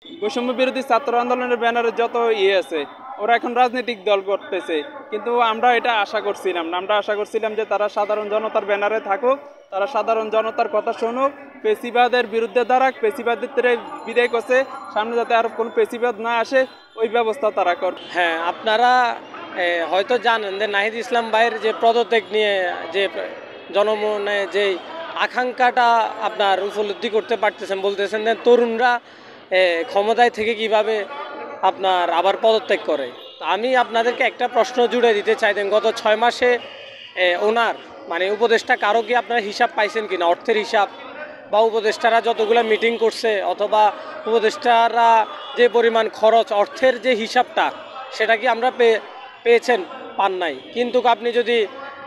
বৈষম্য বিরোধী ছাত্র আন্দোলনের ব্যানারে যত আছে ওরা এখন রাজনৈতিক দল করতেছে, কিন্তু আমরা এটা আশা করছিলাম না। আমরা আশা করছিলাম যে তারা সাধারণ জনতার ব্যানারে থাকুক, তারা সাধারণ জনতার কথা শুনুক, পেশিবাদের বিরুদ্ধে দাঁড়াক, পেশিবাদের বিদায় করছে, সামনে যাতে আর কোনো পেশিবাদ না আসে ওই ব্যবস্থা তারা করবে। হ্যাঁ, আপনারা হয়তো জানেন যে নাহিদ ইসলাম ভাইয়ের যে পদত্যাগ নিয়ে যে জনমনে যে আকাঙ্ক্ষাটা আপনার উপলব্ধি করতে পারতেছেন, বলতেছেন যে তরুণরা ক্ষমতায় থেকে কিভাবে আপনার আবার পদত্যাগ করে। আমি আপনাদেরকে একটা প্রশ্ন জুড়ে দিতে চাইতেন, গত 6 মাসে ওনার মানে উপদেষ্টা কারো কি আপনারা হিসাব পাইছেন কিনা, অর্থের হিসাব, বা উপদেষ্টারা যতগুলো মিটিং করছে অথবা উপদেষ্টারা যে পরিমাণ খরচ অর্থের যে হিসাবটা সেটা কি আমরা পেয়েছেন? পান নাই। কিন্তু আপনি যদি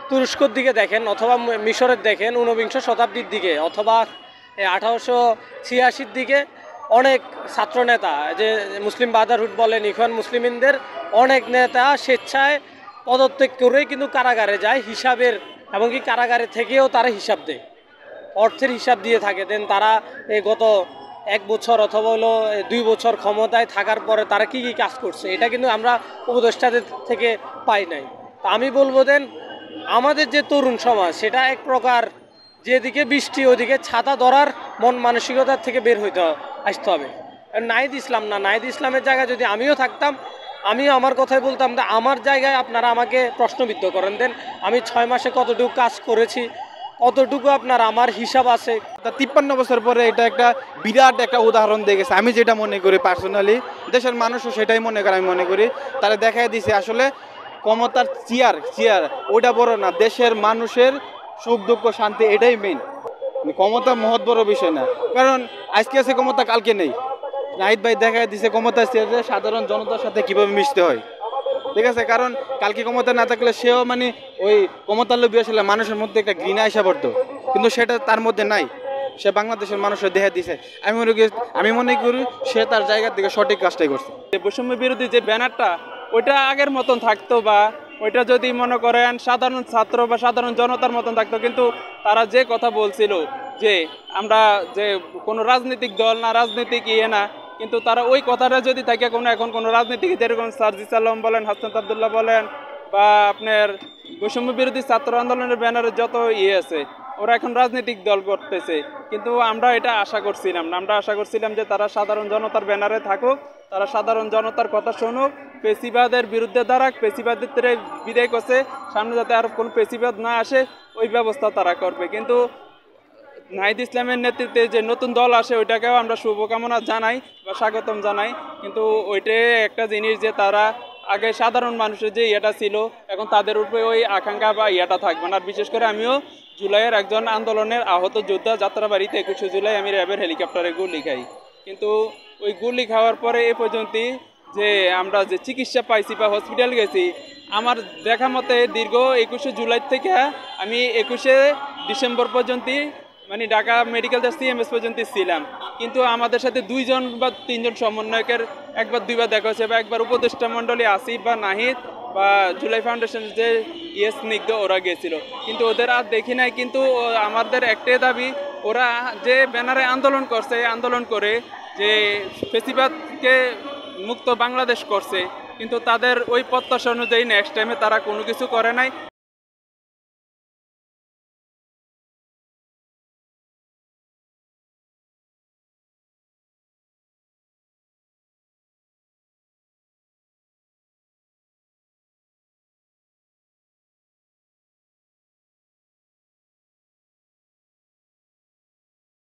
তুরস্কর দিকে দেখেন অথবা মিশরের দেখেন 19 শতাব্দীর দিকে অথবা 1886 দিকে অনেক ছাত্রনেতা, যে মুসলিম ব্রাদারহুড বলেন, ইখওয়ান মুসলিমিনদের অনেক নেতা স্বেচ্ছায় পদত্যাগ করেই কিন্তু কারাগারে যায় হিসাবের, এমনকি কারাগারে থেকেও তারা হিসাব দেয়, অর্থের হিসাব দিয়ে থাকে। দেন তারা এই গত 1 বছর অথবা হলো 2 বছর ক্ষমতায় থাকার পরে তারা কি কি কাজ করছে এটা কিন্তু আমরা উপদেষ্টাদের থেকে পাই নাই। তা আমি বলবো দেন আমাদের যে তরুণ সমাজ সেটা এক প্রকার যেদিকে বৃষ্টি ওদিকে ছাতা ধরার মন মানসিকতার থেকে বের হইতে আসতে হবে। নাহিদ ইসলাম না, নাহিদ ইসলামের জায়গায় যদি আমিও থাকতাম আমিও আমার কথাই বলতাম, যে আমার জায়গায় আপনারা আমাকে প্রশ্নবিদ্ধ করেন। দেন আমি 6 মাসে কতটুকু কাজ করেছি, কতটুকু আপনার আমার হিসাব আছে। 53 বছর পরে এটা একটা বিরাট একটা উদাহরণ দিয়ে গেছে। আমি যেটা মনে করি পার্সোনালি, দেশের মানুষও সেটাই মনে করে, আমি মনে করি তারা দেখাই দিছে আসলে ক্ষমতার চেয়ার ওইটা বড় না, দেশের মানুষের সুখ দুঃখ শান্তি এটাই মেইন। ক্ষমতা মহৎ বড় বিষয় না, কারণ আজকে আছে ক্ষমতা কালকে নেই। নাহিদ ভাই দেখাই দিছে ক্ষমতার চেয়ারে সাধারণ জনতার সাথে কিভাবে মিশতে হয়, ঠিক আছে। কারণ কালকে ক্ষমতা না থাকলে সেও মানে ওই ক্ষমতার লোভী আসলে মানুষের মধ্যে একটা ঘৃণা এসে পড়তো, কিন্তু সেটা তার মধ্যে নাই। সে বাংলাদেশের মানুষের দেখা দিছে। আমি মনে করি সে তার জায়গা থেকে সঠিক কাজটাই করছে। বৈষম্য বিরোধী যে ব্যানারটা ওইটা আগের মতন থাকতো, বা ওইটা যদি মনে করেন সাধারণ ছাত্র বা সাধারণ জনতার মতন থাকতো, কিন্তু তারা যে কথা বলছিল যে আমরা যে কোনো রাজনৈতিক দল না, রাজনৈতিক না, কিন্তু তারা ওই কথাটা যদি থাকে এখন কোনো রাজনীতিক যেরকম সার্জিস আলম বলেন, হাসনাত আবদুল্লাহ বলেন, বা আপনার বৈষম্য বিরোধী ছাত্র আন্দোলনের ব্যানারে যত আছে ওরা এখন রাজনৈতিক দল করতেছে, কিন্তু আমরা এটা আশা করছিলাম না। আমরা আশা করছিলাম যে তারা সাধারণ জনতার ব্যানারে থাকুক, তারা সাধারণ জনতার কথা শুনুক, পেশিবাদের বিরুদ্ধে দাঁড়াক, পেশিবাদের বিদায় করছে, সামনে যাতে আর কোনো পেশিবাদ না আসে ওই ব্যবস্থা তারা করবে। কিন্তু নাহিদ ইসলামের নেতৃত্বে যে নতুন দল আসে ওইটাকেও আমরা শুভকামনা জানাই বা স্বাগতম জানাই, কিন্তু ওইটাই একটা জিনিস যে তারা আগে সাধারণ মানুষের যে ইয়েটা ছিল এখন তাদের উপরে ওই আকাঙ্ক্ষা বা ইয়েটা থাকবে না। আর বিশেষ করে আমিও জুলাইয়ের একজন আন্দোলনের আহত যোদ্ধা, যাত্রাবাড়িতে 21 জুলাই আমি র্যাবের হেলিকপ্টারে গুলি খাই, কিন্তু ওই গুলি খাওয়ার পরে এ পর্যন্ত যে আমরা যে চিকিৎসা পাইছি বা হসপিটাল গেছি, আমার দেখা মতে দীর্ঘ 21 জুলাই থেকে আমি 21 ডিসেম্বর পর্যন্ত মানে ঢাকা মেডিকেল সিএমএস পর্যন্ত ছিলাম, কিন্তু আমাদের সাথে 2 জন বা 3 জন সমন্বয়কের একবার 2বার দেখা হয়েছে, বা একবার উপদেষ্টা মণ্ডলী আসিফ বা নাহিদ বা জুলাই ফাউন্ডেশন যে স্নিগ্ধ ওরা গেছিল, কিন্তু ওদের আর দেখি নাই। কিন্তু আমাদের একটাই দাবি, ওরা যে ব্যানারে আন্দোলন করছে, আন্দোলন করে যে ফেসিবাদকে মুক্ত বাংলাদেশ করছে, কিন্তু তাদের ওই প্রত্যাশা অনুযায়ী নেক্সট টাইমে তারা কোনো কিছু করে নাই।